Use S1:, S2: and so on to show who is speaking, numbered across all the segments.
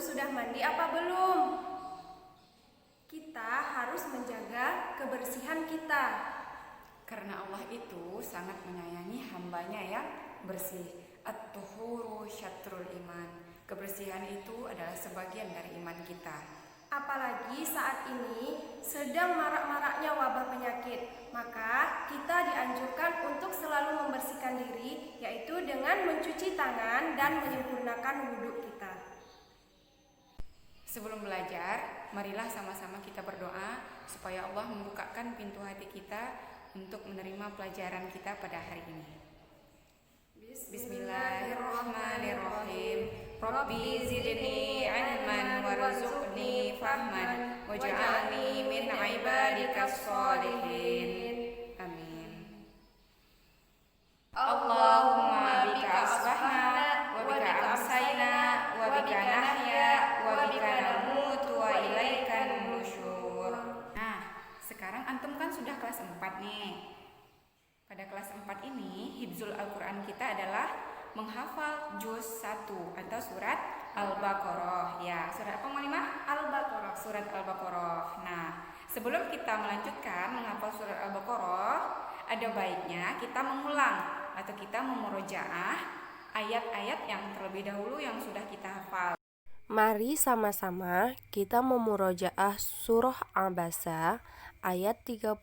S1: sudah mandi apa belum? Kita harus menjaga kebersihan kita.
S2: Karena Allah itu sangat menyayangi hambanya yang bersih. At-tuhuru syatrul iman. Kebersihan itu adalah sebagian dari iman kita.
S1: Apalagi saat ini sedang marak-maraknya wabah penyakit, maka kita dianjurkan untuk selalu membersihkan diri, yaitu dengan mencuci tangan dan menyempurnakan wudhu kita.
S2: Sebelum belajar, marilah sama-sama kita berdoa supaya Allah membukakan pintu hati kita untuk menerima pelajaran kita pada hari ini. Bismillahirrahmanirrahim. Rabbi zidni ilman warzuqni fahman waj'alni min ibadikas sholihin. Amin. Allahumma bika asbahna wa bika amsayna wa bika nahya wa bika namutu wa ilaikan nusyur. Nah, sekarang antum kan sudah kelas 4 nih. Pada kelas 4 ini, hifzul Al-Quran kita adalah menghafal juz 1 atau surat Al-Baqarah. Ya, surat apa Malimah?
S1: Al-Baqarah.
S2: Surat Al-Baqarah. Nah, sebelum kita melanjutkan menghafal surat Al-Baqarah, ada baiknya kita mengulang atau kita memurojaah ayat-ayat yang terlebih dahulu yang sudah kita hafal.
S1: Mari sama-sama kita memurojaah surah Abasa ayat 31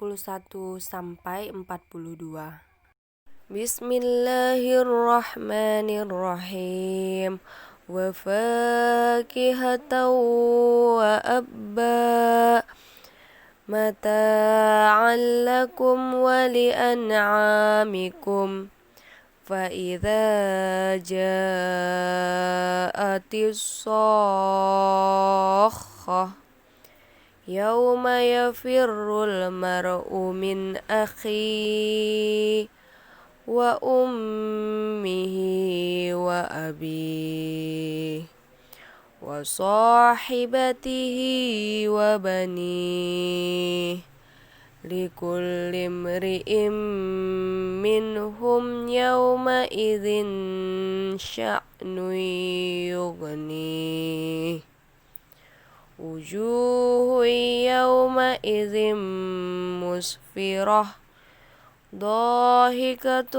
S1: sampai 42. Bismillahirrahmanirrahim. Wa fakihatan wa abba mata'an lakum wa li'an'amikum. فَإِذَا جَاءَتِ الصَّاخَّةُ يَوْمَ يَفِرُّ الْمَرْءُ مِنْ أَخِيهِ وَأُمِّهِ وَأَبِيهِ وَصَاحِبَتِهِ وَبَنِيهِ لِكُلِّ امْرِئٍ مِّنْهُمْ يَوْمَئِذٍ شَأْنٌ يُغْنِيهِ وُجُوهٌ يَوْمَئِذٍ مُسْفِرَةٌ ضَاحِكَةٌ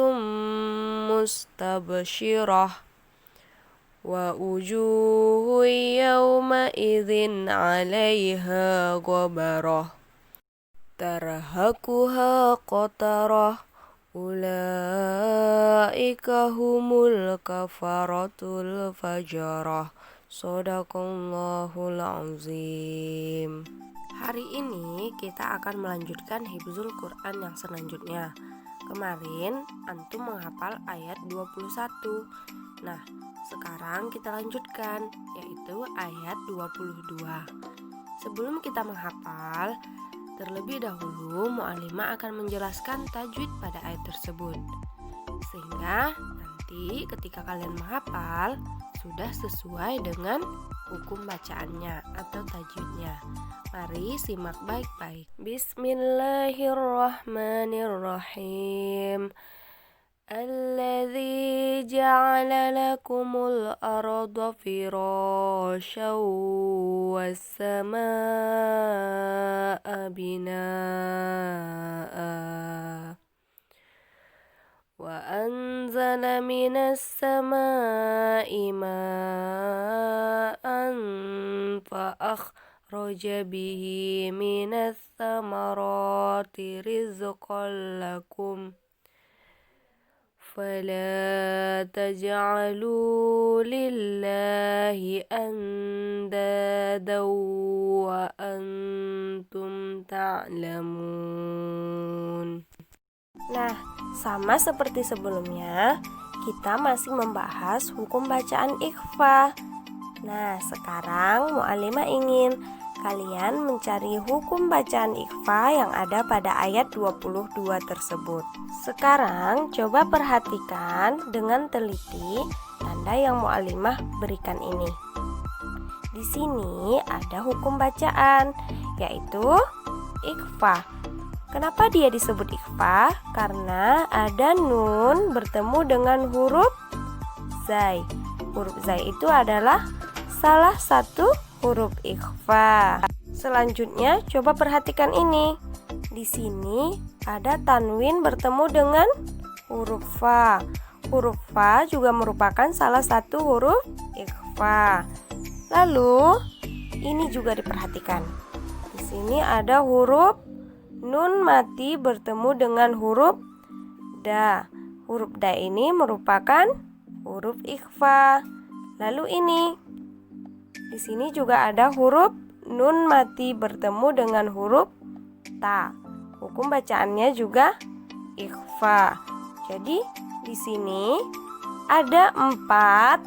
S1: مُسْتَبْشِرَةٌ وَوُجُوهٌ يَوْمَئِذٍ عَلَيْهَا غَبَرَةٌ tarhaquha qatarah ulaika humul kafaratul fajarah. Shadaqallahul azim. Hari ini kita akan melanjutkan hifzul Quran yang selanjutnya. Kemarin antum menghafal ayat 21. Nah, sekarang kita lanjutkan, yaitu ayat 22. Sebelum kita menghafal, terlebih dahulu, mu'alimah akan menjelaskan tajwid pada ayat tersebut, sehingga nanti ketika kalian menghafal sudah sesuai dengan hukum bacaannya atau tajwidnya. Mari simak baik-baik. Bismillahirrahmanirrahim. الذي جعل لكم الأرض فراشا والسماء بناء وأنزل من السماء ماء فأخرج به من الثمرات رزقا لكم فلا تجعلوا لله أندادا وأنتم تعلمون. Nah, sama seperti sebelumnya, kita masih membahas hukum bacaan ikhfa. Nah, sekarang mu'alimah ingin kalian mencari hukum bacaan ikhfa yang ada pada ayat 22 tersebut. Sekarang coba perhatikan dengan teliti tanda yang mu'alimah berikan ini. Di sini ada hukum bacaan, yaitu ikhfa. Kenapa dia disebut ikhfa? Karena ada nun bertemu dengan huruf zai. Huruf zai itu adalah salah satu huruf ikhfa. Selanjutnya coba perhatikan ini. Di sini ada tanwin bertemu dengan huruf fa. Huruf fa juga merupakan salah satu huruf ikhfa. Lalu ini juga diperhatikan. Di sini ada huruf nun mati bertemu dengan huruf da. Huruf da ini merupakan huruf ikhfa. Lalu ini. Di sini juga ada huruf nun mati bertemu dengan huruf ta. Hukum bacaannya juga ikhfa. Jadi di sini ada 4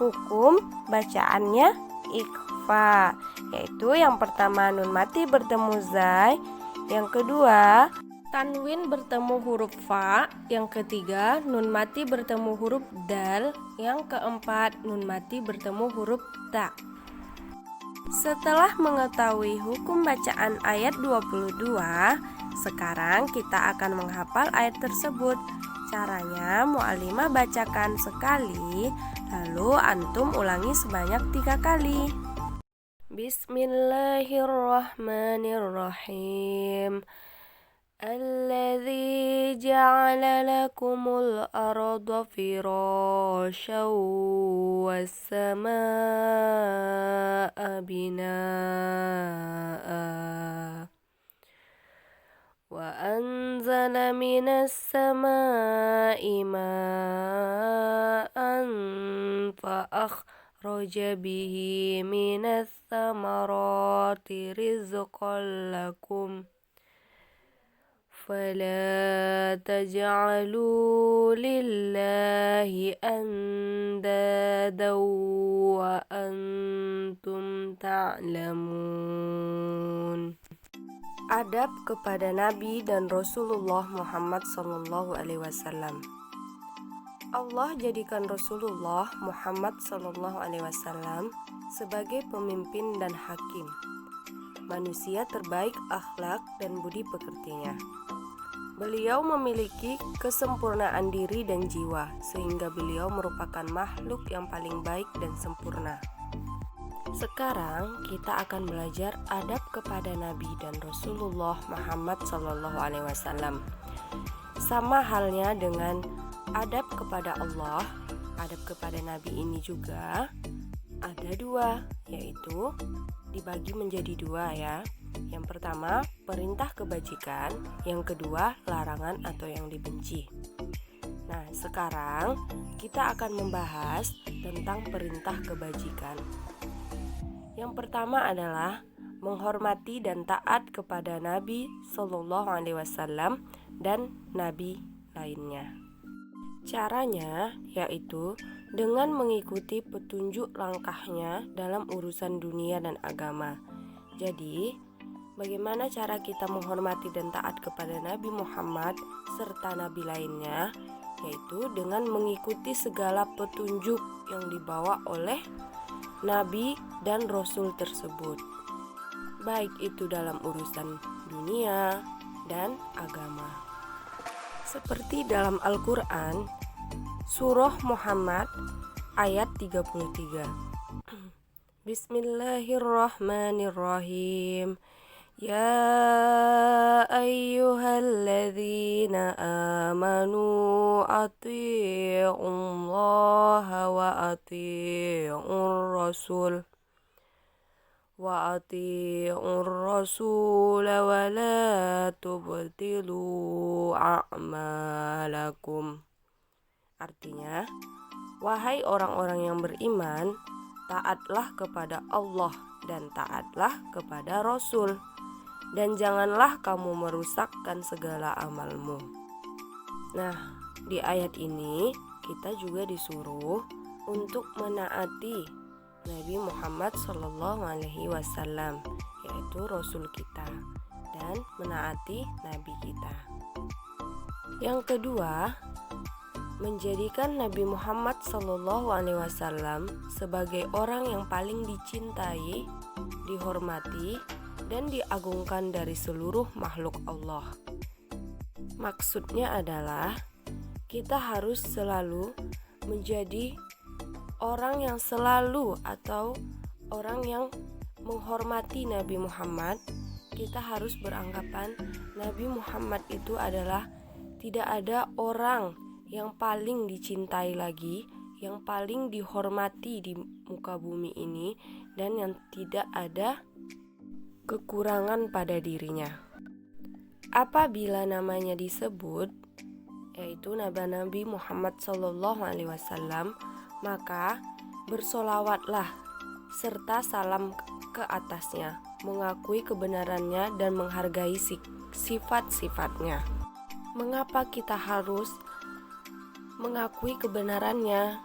S1: hukum bacaannya ikhfa, yaitu yang pertama nun mati bertemu zai, yang kedua tanwin bertemu huruf fa, yang ketiga nun mati bertemu huruf dal, yang keempat nun mati bertemu huruf ta. Setelah mengetahui hukum bacaan ayat 22, sekarang kita akan menghafal ayat tersebut. Caranya, mu'allimah bacakan sekali, lalu antum ulangi sebanyak 3 kali. Bismillahirrahmanirrahim. Alladzi ja'ala lakumul arda firasyan was samaa'a binaa'a wa anzala minas samaa'i ma'an fa akhraja bihi minas thamarati rizqan lakum فلا تجعلوا لله أندادا وأنتم تعلمون. Adab kepada Nabi dan Rasulullah Muhammad SAW. Allah jadikan Rasulullah Muhammad SAW sebagai pemimpin dan hakim, manusia terbaik akhlak dan budi pekertinya. Beliau memiliki kesempurnaan diri dan jiwa, sehingga beliau merupakan makhluk yang paling baik dan sempurna. Sekarang kita akan belajar adab kepada Nabi dan Rasulullah Muhammad SAW. Sama halnya dengan adab kepada Allah, adab kepada Nabi ini juga ada 2, yaitu dibagi menjadi 2 ya. Yang pertama, perintah kebajikan, yang kedua, larangan atau yang dibenci. Nah, sekarang kita akan membahas tentang perintah kebajikan. Yang pertama adalah menghormati dan taat kepada Nabi SAW dan nabi lainnya. Caranya yaitu dengan mengikuti petunjuk langkahnya dalam urusan dunia dan agama. Jadi, bagaimana cara kita menghormati dan taat kepada Nabi Muhammad serta nabi lainnya? Yaitu dengan mengikuti segala petunjuk yang dibawa oleh nabi dan rasul tersebut, baik itu dalam urusan dunia dan agama. Seperti dalam Al-Quran, Surah Muhammad ayat 33. Bismillahirrahmanirrahim. Ya ayyuhalladzina amanu atii'ullaha wa atii'ur rasul wa la tubtilu a'malakum. Artinya, wahai orang-orang yang beriman, taatlah kepada Allah dan taatlah kepada Rasul, dan janganlah kamu merusakkan segala amalmu. Nah, di ayat ini kita juga disuruh untuk menaati Nabi Muhammad SAW, yaitu Rasul kita, dan menaati Nabi kita. Yang kedua, menjadikan Nabi Muhammad SAW sebagai orang yang paling dicintai, dihormati, dan diagungkan dari seluruh makhluk Allah. Maksudnya adalah kita harus selalu menjadi orang yang selalu atau orang yang menghormati Nabi Muhammad, kita harus beranggapan Nabi Muhammad itu adalah tidak ada orang yang paling dicintai lagi, yang paling dihormati di muka bumi ini, dan yang tidak ada kekurangan pada dirinya. Apabila namanya disebut, yaitu Nabi Muhammad SAW, maka bersolawatlah serta salam ke atasnya, mengakui kebenarannya dan menghargai sifat-sifatnya. Mengapa kita harus mengakui kebenarannya?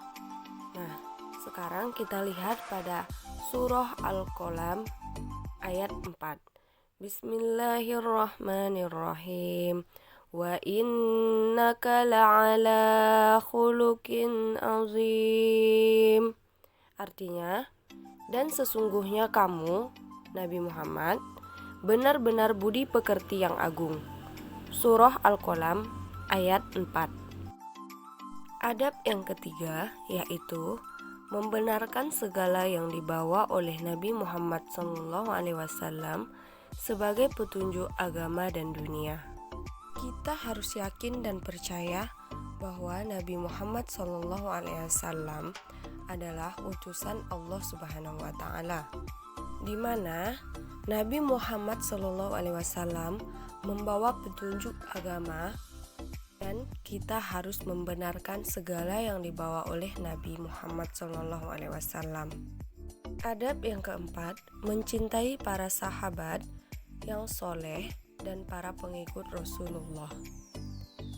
S1: Nah, sekarang kita lihat pada surah Al-Qalam ayat 4. Bismillahirrahmanirrahim. Wa innaka la'ala khuluqin azim. Artinya, dan sesungguhnya kamu, Nabi Muhammad, benar-benar budi pekerti yang agung. Surah Al-Qalam ayat 4. Adab yang ketiga yaitu membenarkan segala yang dibawa oleh Nabi Muhammad SAW sebagai petunjuk agama dan dunia. Kita harus yakin dan percaya bahwa Nabi Muhammad SAW adalah utusan Allah Subhanahu wa taala, di mana Nabi Muhammad SAW membawa petunjuk agama, dan kita harus membenarkan segala yang dibawa oleh Nabi Muhammad SAW. Adab yang keempat, mencintai para sahabat yang soleh dan para pengikut Rasulullah.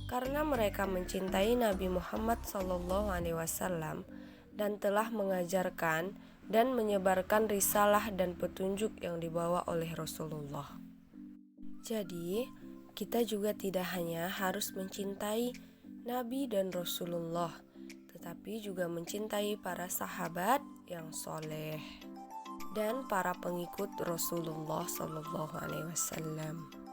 S1: Karena mereka mencintai Nabi Muhammad SAW dan telah mengajarkan dan menyebarkan risalah dan petunjuk yang dibawa oleh Rasulullah. Jadi, kita juga tidak hanya harus mencintai Nabi dan Rasulullah, tetapi juga mencintai para sahabat yang soleh dan para pengikut Rasulullah SAW.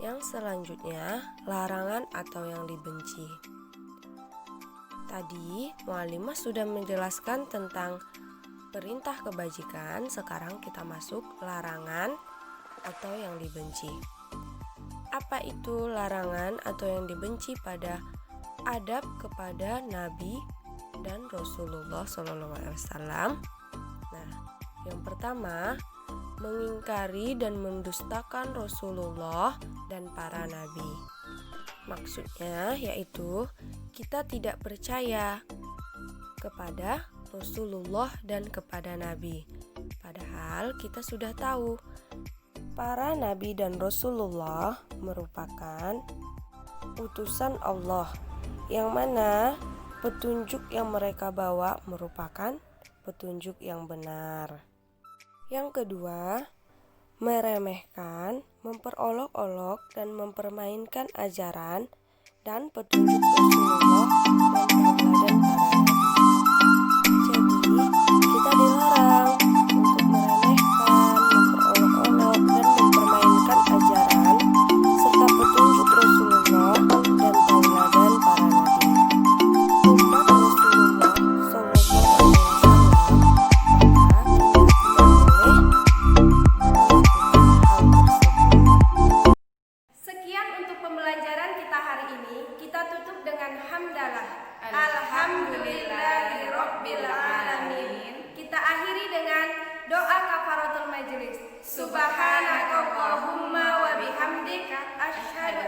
S1: Yang selanjutnya, larangan atau yang dibenci. Tadi, Mu'allimah sudah menjelaskan tentang perintah kebajikan, sekarang kita masuk larangan atau yang dibenci. Apa itu larangan atau yang dibenci pada adab kepada Nabi dan Rasulullah SAW? Nah, yang pertama, mengingkari dan mendustakan Rasulullah dan para nabi. Maksudnya yaitu kita tidak percaya kepada Rasulullah dan kepada nabi. Padahal kita sudah tahu para nabi dan Rasulullah merupakan utusan Allah, yang mana petunjuk yang mereka bawa merupakan petunjuk yang benar. Yang kedua, meremehkan, memperolok-olok dan mempermainkan ajaran dan petunjuk Rasulullah dan tauladan para nabi. Jadi, kita dilarang untuk meremehkan, memperolok-olok dan mempermainkan ajaran serta petunjuk Rasulullah dan tauladan para nabi. Umat Rasulullah SAW
S2: Alhamdulillahirobbilalamin.
S1: Kita akhiri dengan doa kafaratul majelis. Subhanakallahumma wa bihamdika asyhadu